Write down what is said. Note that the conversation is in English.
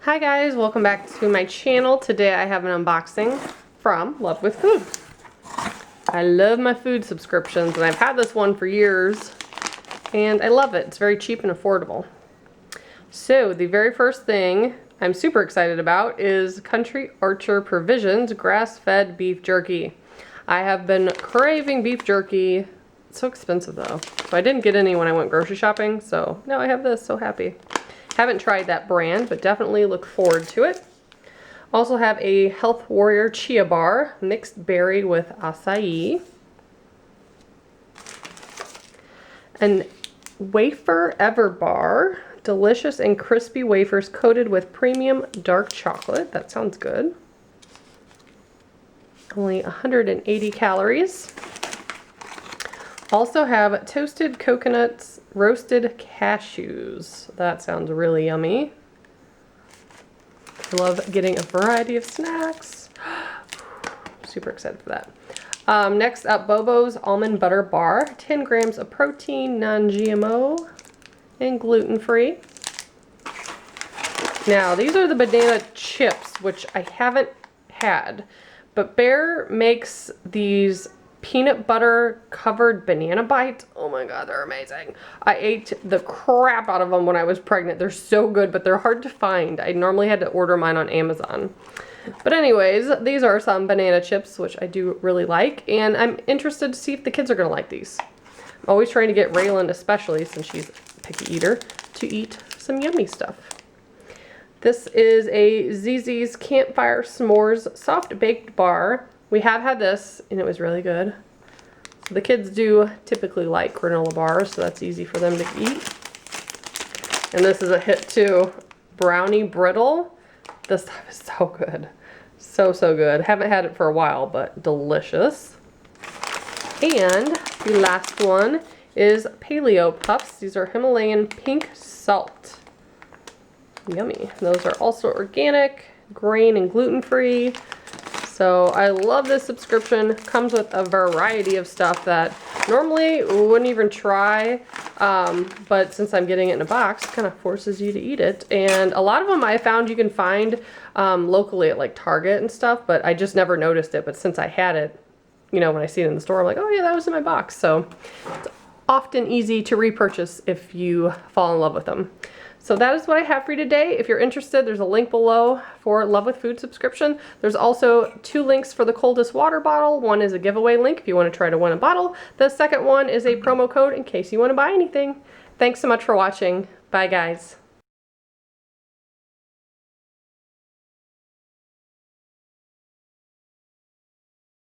Hi guys, welcome back to my channel. Today I have an unboxing from Love with Food. I love my food subscriptions and I've had this one for years and I love it. It's very cheap and affordable. So the very first thing I'm super excited about is Country Archer Provisions grass-fed beef jerky. I have been craving beef jerky. It's so expensive though. So I didn't get any when I went grocery shopping, so now I have this, so happy. Haven't tried that brand, but definitely look forward to it. Also have a Health Warrior Chia bar, mixed berry with acai. An Wafer Ever bar, delicious and crispy wafers coated with premium dark chocolate. That sounds good. Only 180 calories. Also have toasted coconuts, roasted cashews. That sounds really yummy. I love getting a variety of snacks. Super excited for that. Next up, Bobo's Almond Butter Bar. 10 grams of protein, non-GMO, and gluten-free. Now, these are the banana chips, which I haven't had. But Bear makes these peanut butter covered banana bites. Oh my god, they're amazing. I ate the crap out of them when I was pregnant. They're so good, but they're hard to find. I normally had to order mine on Amazon. But anyways, these are some banana chips, which I do really like, and I'm interested to see if the kids are gonna like these. I'm always trying to get Raylan, especially since she's a picky eater, to eat some yummy stuff. This is a ZZ's Campfire S'mores Soft Baked Bar. We have had this, and it was really good. So the kids do typically like granola bars, so that's easy for them to eat. And this is a hit too. Brownie Brittle. This stuff is so good. So, so good. Haven't had it for a while, but delicious. And the last one is Paleo Puffs. These are Himalayan pink salt. Yummy. Those are also organic, grain and gluten-free. So I love this subscription. Comes with a variety of stuff that normally wouldn't even try, but since I'm getting it in a box, it kind of forces you to eat it. And a lot of them I found you can find locally at like Target and stuff, but I just never noticed it. But since I had it, you know, when I see it in the store, I'm like, oh yeah, that was in my box. So it's often easy to repurchase if you fall in love with them. So that is what I have for you today. If you're interested, there's a link below for Love with Food subscription. There's also 2 links for the coldest water bottle. One is a giveaway link if you want to try to win a bottle. The second one is a promo code in case you want to buy anything. Thanks so much for watching. Bye guys.